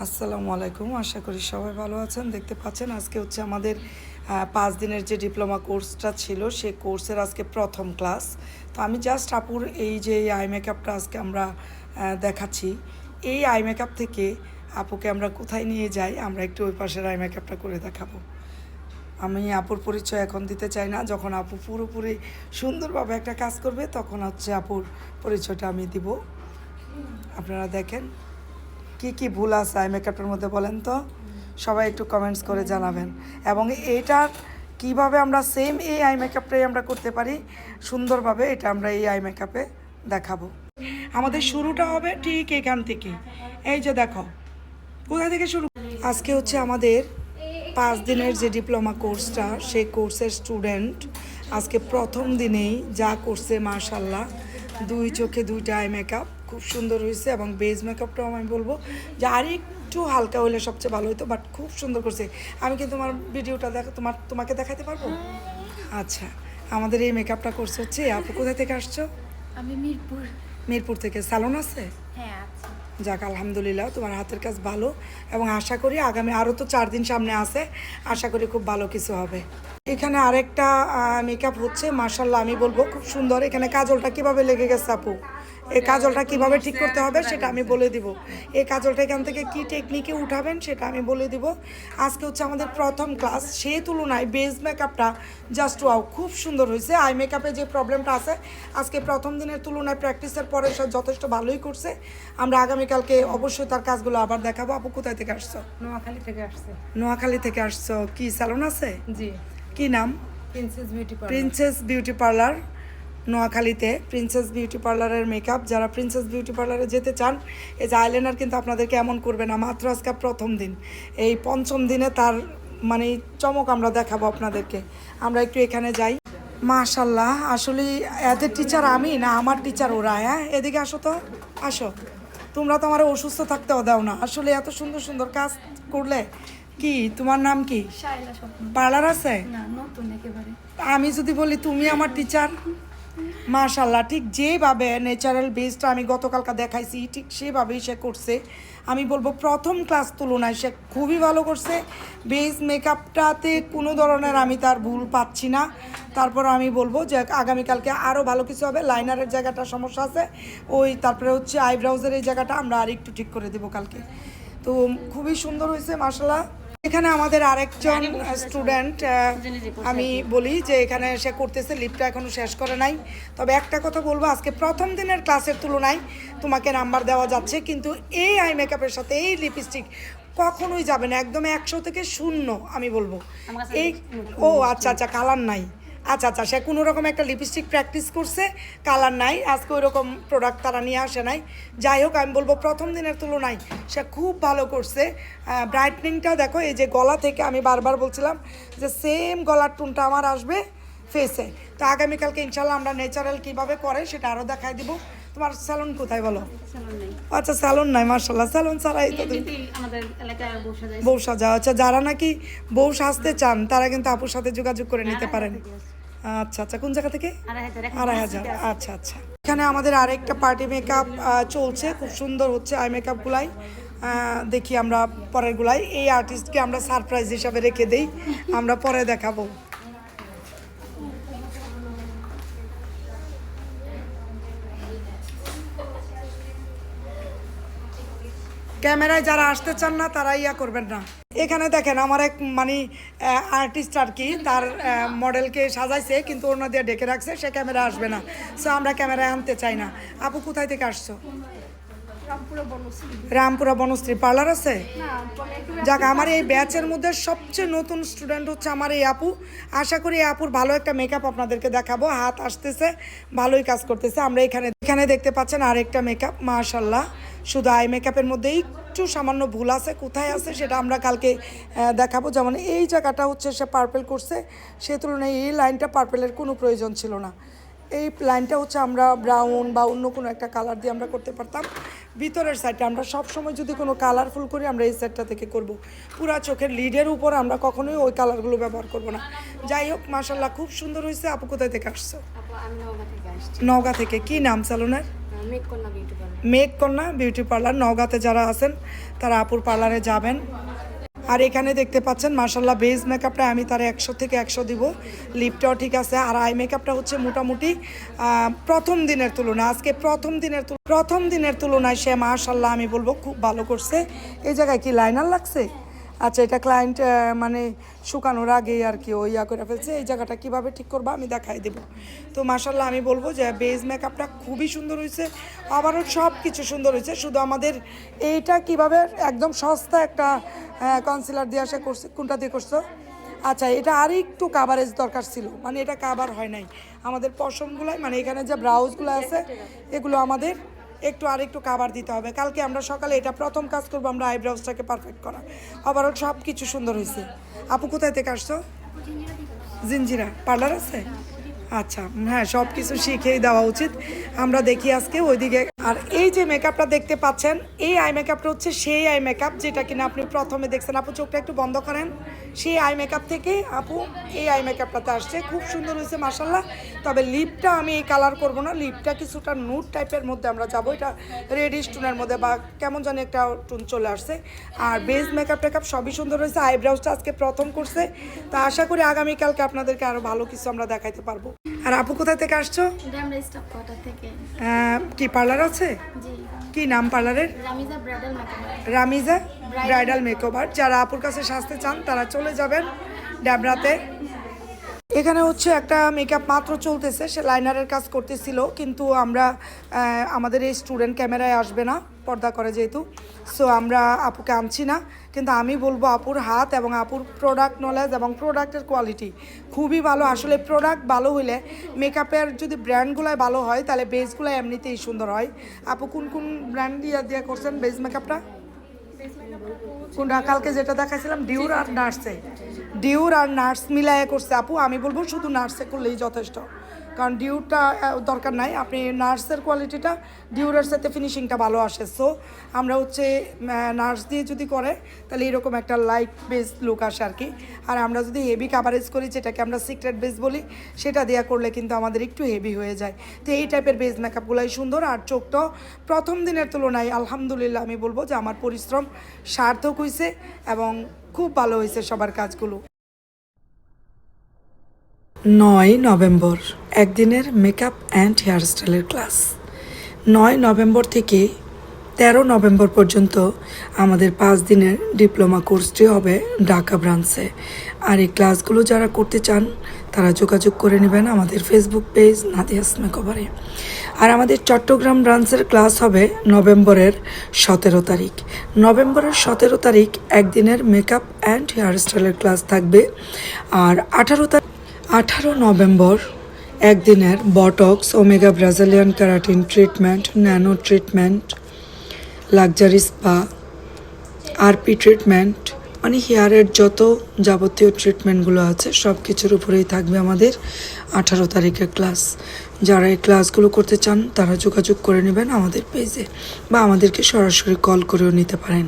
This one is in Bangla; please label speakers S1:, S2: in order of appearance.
S1: আসসালামু আলাইকুম। আশা করি সবাই ভালো আছেন। দেখতে পাচ্ছেন আজকে হচ্ছে আমাদের ৫ দিনের যে ডিপ্লোমা কোর্সটা ছিল সেই কোর্সের আজকে প্রথম ক্লাস। তো আমি জাস্ট আপুর এই যে আই মেকআপটা আজকে আমরা দেখাচ্ছি। এই আই মেকআপ থেকে আপুকে আমরা কোথায় নিয়ে যাই আমরা একটু ওই পাশের আই মেকআপটা করে দেখাবো। আমি আপুর পরিচয় এখন দিতে চাই না, যখন আপু পুরোপুরি সুন্দরভাবে একটা কাজ করবে তখন হচ্ছে আপুর পরিচয়টা আমি দিব। আপনারা দেখেন কি কি ভুল আছে আই মেকআপের মধ্যে বলেন তো, সবাই একটু কমেন্টস করে জানাবেন। এবং এইটার কিভাবে আমরা সেম এই আই মেকআপটাই আমরা করতে পারি সুন্দরভাবে, এটা আমরা এই আই মেকআপে দেখাবো। আমাদের শুরুটা হবে ঠিক এখান থেকে। এই যে দেখো কোথা থেকে শুরু। আজকে হচ্ছে আমাদের ৫ দিনের যে ডিপ্লোমা কোর্সটা সেই কোর্সের স্টুডেন্ট আজকে প্রথম দিনেই যা করছে মাশাল্লাহ, 2 চোখে 2টা আই মেকআপ খুব সুন্দর হয়েছে। এবং বেজ মেকআপটাও আমি বলবো যে আর একটু হালকা হলে সবচেয়ে ভালো হতো, বাট খুব সুন্দর করছে। আমি কি তোমার ভিডিওটা তোমাকে দেখাতে পারবো? আচ্ছা, আমাদের এই মেকআপটা করছে হচ্ছে আপু। কোথায় থেকে আসছো?
S2: আমি
S1: মিরপুর থেকে। স্যালন আছে?
S2: হ্যাঁ আছে।
S1: যাক আলহামদুলিল্লাহ, তোমার হাতের কাজ ভালো এবং আশা করি আগামী আরও তো 4 দিন সামনে আছে, আশা করি খুব ভালো কিছু হবে। এখানে আরেকটা মেকআপ হচ্ছে মাশাল্লাহ, আমি বলবো খুব সুন্দর। এখানে কাজলটা কিভাবে লেগে গেছে আপু, এই কাজলটা কিভাবে ঠিক করতে হবে সেটা আমি বলে দিব। এই কাজলটা এখান থেকে কি টেকনিকে উঠাবেন সেটা আমি বলে দিব। আজকে হচ্ছে আমাদের প্রথম ক্লাস, সেই তুলনায় বেজ মেকআপটা জাস্ট ওয়াও, খুব সুন্দর হয়েছে। আই মেকআপে যে প্রবলেমটা আছে আজকে প্রথম দিনের তুলনায় প্র্যাকটিসের পরে সে যথেষ্ট ভালোই করছে। আমরা আগামীকালকে অবশ্যই তার কাজগুলো আবার দেখাবো। আপু কোথায় থেকে আসছো?
S2: নোয়াখালী থেকে আসছে।
S1: নোয়াখালী থেকে আসছো। কি স্যালন আছে?
S2: জি।
S1: কি নাম?
S2: Princess beauty parlour.
S1: Princess beauty parlour নোয়াখালীতে। প্রিন্সেস বিউটি পার্লারের মেকআপ, যারা প্রিন্সেস বিউটি পার্লারে যেতে চান, এই যে আইলাইনার কিন্তু আপনাদেরকে এমন করবে না। মাত্র আজকে প্রথম দিন, এই পঞ্চম দিনে তার মানে চমক আমরা দেখাবো আপনাদেরকে। আমরা একটু এখানে যাই। মাশাল্লাহ, আসলে এদের টিচার আমি না আমার টিচার ওরা। হ্যাঁ, এদিকে আসো তো, আসো। তোমরা তো আমার অসুস্থ থাকতেও দাও না, আসলে এত সুন্দর সুন্দর কাজ করলে। কি তোমার নাম কি?
S2: শাইলা স্বপ্ন।
S1: পার্লার আছে?
S2: না, নতুন একেবারে।
S1: আমি যদি বলি তুমি আমার টিচার, মাশাল্লাহ, ঠিক যেভাবে ন্যাচারাল বেসটা আমি গতকালকে দেখাইছি ঠিক সেভাবেই সে করছে। আমি বলবো প্রথম ক্লাস তুলনায় সে খুবই ভালো করছে। বেস মেকআপটাতে কোনো ধরনের আমি তার ভুল পাচ্ছি না। তারপর আমি বলবো যে আগামীকালকে আরও ভালো কিছু হবে। লাইনারের জায়গাটা সমস্যা আছে, ওই তারপরে হচ্ছে আইব্রাউজের এই জায়গাটা আমরা আর একটু ঠিক করে দেবো কালকে। তো খুবই সুন্দর হয়েছে মাশাল্লাহ। এখানে আমাদের আরেকজন স্টুডেন্ট, আমি বলি যে এখানে সে করতেছে, লিপটা এখনও শেষ করে নাই। তবে একটা কথা বলবো, আজকে প্রথম দিনের ক্লাসের তুলনায় তোমাকে নাম্বার দেওয়া যাচ্ছে, কিন্তু এই আই মেকআপের সাথে এই লিপস্টিক কখনোই যাবে না, একদম 100 থেকে 0 আমি বলবো। এই ও আচ্ছা আচ্ছা, কালার নাই। আচ্ছা আচ্ছা, সে কোনো রকম একটা লিপস্টিক প্র্যাকটিস করছে, কালার নাই। আজকে ওই রকম প্রোডাক্ট তারা নিয়ে আসে নাই। যাই হোক, আমি বলবো প্রথম দিনের তুলনায় সে খুব ভালো করছে। ব্রাইটনিংটা দেখো, এই যে গলা থেকে আমি বারবার বলছিলাম যে সেম গলার টুনটা আমার আসবে ফেসে। তো আগামীকালকে ইনশাল্লাহ আমরা ন্যাচারাল কীভাবে করে সেটা আরও দেখাই দিব। তোমার স্যালন কোথায় বলো? আচ্ছা, স্যালন নাই, মার্শাল্লাহ, স্যালন ছাড়াই তো বউ সাজা। আচ্ছা, যারা নাকি বউ সাজতে চান তারা কিন্তু আপুর সাথে যোগাযোগ করে নিতে পারেন। আচ্ছা আচ্ছা, কোন জায়গা থেকে? 2,500। আচ্ছা আচ্ছা। এখানে আমাদের আরেকটা পার্টি মেকআপ চলছে, খুব সুন্দর হচ্ছে আই মেকআপগুলাই। দেখি আমরা পরের গুলাই। এই আর্টিস্টকে আমরা সারপ্রাইজ হিসাবে রেখে দেই, আমরা পরে দেখাবো। ক্যামেরায় যারা আসতে চান না তারা ইয়া করবেন না। এখানে দেখেন আমার এক মানে আর্টিস্ট আর কি, তার মডেলকে সাজাইছে কিন্তু ওনা দিয়ে ডেকে রাখছে, সে ক্যামেরা আসবে না। সো আমরা ক্যামেরায় আনতে চাই না। আপু কোথায় থেকে আসছো? রামপুরা বনশ্রী। পার্লার আছে? যাক, আমার এই ব্যাচের মধ্যে সবচেয়ে নতুন স্টুডেন্ট হচ্ছে আমার এই আপু। আশা করি এই আপুর ভালো একটা মেকআপ আপনাদেরকে দেখাবো। হাত আসতেছে, ভালোই কাজ করতেছে। আমরা এখানে দেখতে পাচ্ছেন আরেকটা মেকআপ মাশাল্লাহ। শুধু আই মেকআপের মধ্যে একটু সামান্য ভুল আছে, কোথায় আছে সেটা আমরা কালকে দেখাবো। যেমন এই জায়গাটা হচ্ছে সে পার্পেল করছে, সে তুলনায় এই লাইনটা পার্পেলের কোনো প্রয়োজন ছিল না। এই লাইনটা হচ্ছে আমরা ব্রাউন বা অন্য কোনো একটা কালার দিয়ে আমরা করতে পারতাম। ভিতরের সাইডটা আমরা সবসময় যদি কোনো কালারফুল করি আমরা এই সাইডটা থেকে করব। পুরা চোখের লিডের উপর আমরা কখনোই ওই কালারগুলো ব্যবহার করব না। যাই হোক, মাশাল্লাহ, খুব সুন্দর হয়েছে। আপু কোথায় থেকে আসছো?
S2: আমি নওগাঁ থেকে আসছি।
S1: নওগাঁ থেকে। কি নাম স্যালনের?
S2: মেঘকন্যা বিউটি পার্লার।
S1: মেঘকন্যা বিউটি পার্লার নওগাঁতে যারা আছেন তারা আপুর পার্লারে যাবেন। আর এখানে দেখতে পাচ্ছেন মাশাল্লাহ বেজ মেকআপটা আমি তার 100 থেকে 100 দিব। লিপটাও ঠিক আছে। আর আই মেকআপটা হচ্ছে মোটামুটি প্রথম দিনের তুলনায় সে মাশাল্লাহ আমি বলবো খুব ভালো করছে। এই জায়গায় কি লাইনার লাগছে? আচ্ছা, এটা ক্লায়েন্ট মানে শুকানোর আগেই আর কি ওই করে ফেলছে। এই জায়গাটা কিভাবে ঠিক করবো আমি দেখাই দেবো। তো মাশাল্লাহ আমি বলবো যে বেজ মেকআপটা খুবই সুন্দর হয়েছে, আবারও সব কিছু সুন্দর হয়েছে। শুধু আমাদের এইটা কিভাবে একদম সস্তা একটা কনসিলার দিয়ে আসা করছে। কোনটা দিয়ে করছো? আচ্ছা, এটা আর একটু কাভারেজ দরকার ছিল, মানে এটা কাভার হয় নাই। আমাদের পশমগুলাই মানে এখানে যে ব্রাউজগুলো আছে এগুলো আমাদের একটু কাভার দিতে হবে। কালকে আমরা সকালে এটা প্রথম কাজ করবো, আমরা আইব্রাউজটাকে পারফেক্ট করা। আবারও সব কিছু সুন্দর হয়েছে। আপু কোথায় থেকে আসছো? জিঞ্জিরা পার্লার আছে? আচ্ছা, হ্যাঁ, সব কিছু শিখেই দেওয়া উচিত। আমরা দেখি আজকে ওইদিকে। আর এই যে মেকআপটা দেখতে পাচ্ছেন, এই আই মেকআপটা হচ্ছে সেই আই মেকআপ যেটা কিনা আপনি প্রথমে দেখছেন। আপু চোখটা একটু বন্ধ করেন। সেই আই মেকআপ থেকে আপু এই আই মেকআপটাতে আসছে, খুব সুন্দর হয়েছে মাশাল্লাহ। তবে লিপটা আমি এই কালার করব না, লিপটা কিছুটা নুড টাইপের মধ্যে আমরা যাবো। এটা রেডিশ টুনের মধ্যে বা কেমন জানি একটা টুন চলে আসছে। আর বেস মেকআপ টেকআপ সবই সুন্দর হয়েছে। আইব্রাউজটা আজকে প্রথম করছে, তা আশা করি আগামীকালকে আপনাদেরকে আরও ভালো কিছু আমরা দেখাইতে পারবো। আর আপু কোথায় থেকে আসছো?
S2: আমরা স্টাফ কোয়ার্টার থেকে।
S1: কি পার্লার আছে?
S2: জি,
S1: কি নাম পার্লারের?
S2: Ramiza bridal makeup.
S1: Ramiza bridal makeover. যারা আপুর কাছে সাজতে চান তারা চলে যাবেন ড্যাবরাতে। এখানে হচ্ছে একটা মেকআপ মাত্র চলতেছে, সে লাইনারের কাজ করতেছিল, কিন্তু আমরা আমাদের এই স্টুডেন্ট ক্যামেরায় আসবে না, পর্দা করে যেহেতু, সো আমরা আপুকে আনছি না। কিন্তু আমি বলবো আপুর হাত এবং আপুর প্রোডাক্ট নলেজ এবং প্রোডাক্টের কোয়ালিটি খুবই ভালো। আসলে প্রোডাক্ট ভালো হইলে মেকআপের যদি ব্র্যান্ডগুলাই ভালো হয় তাহলে বেসগুলো এমনিতেই সুন্দর হয়। আপু কোন কোন ব্র্যান্ড দিয়ে করছেন বেস মেকআপটা? কোনটা? কালকে যেটা দেখাইছিলাম ডিউর আর নার্স মিলাইয়া করছে আপু। আমি বলবো শুধু নার্সে করলেই যথেষ্ট, কারণ ডিউরটা দরকার নাই। আপনি নার্সের কোয়ালিটিটা ডিউরের সাথে ফিনিশিংটা ভালো আসে। সো আমরা হচ্ছে নার্স দিয়ে যদি করে তাহলে এরকম একটা লাইট বেস লুক আসে আর কি। আর আমরা যদি হেভি কাভারেজ করি, যেটাকে আমরা সিক্রেট বেস বলি, সেটা দেওয়া করলে কিন্তু আমাদের একটু হেভি হয়ে যায়। তো এই টাইপের বেস মেকআপগুলাই সুন্দর। আর চোখটাও প্রথম দিনের তুলনায় আলহামদুলিল্লাহ আমি বলবো যে আমার পরিশ্রম সার্থক হয়েছে এবং খুব ভালো হয়েছে সবার কাজগুলো। 9 নভেম্বর একদিনের মেকআপ অ্যান্ড হেয়ারস্টাইলের ক্লাস। 9 নভেম্বর থেকে 13 নভেম্বর পর্যন্ত আমাদের 5 দিনের ডিপ্লোমা কোর্সটি হবে ঢাকা ব্রাঞ্চে। আর এই ক্লাসগুলো যারা করতে চান তারা যোগাযোগ করে নেবেন আমাদের ফেসবুক পেজ নাদিয়াস মেকওভারে। আর আমাদের চট্টগ্রাম ব্রাঞ্চের ক্লাস হবে নভেম্বরের 17 তারিখ। নভেম্বরের 17 তারিখ একদিনের মেকআপ অ্যান্ড হেয়ারস্টাইলের ক্লাস থাকবে। আর 18 নভেম্বর একদিনের botox, omega Brazilian keratin treatment, nano treatment, luxury spa, RP treatment, মানে হেয়ারের যত যাবতীয় ট্রিটমেন্টগুলো আছে সব কিছুর উপরেই থাকবে আমাদের 18 তারিখের ক্লাস। যারা এই ক্লাসগুলো করতে চান তারা যোগাযোগ করে নেবেন আমাদের পেজে, বা আমাদেরকে সরাসরি কল করেও নিতে পারেন।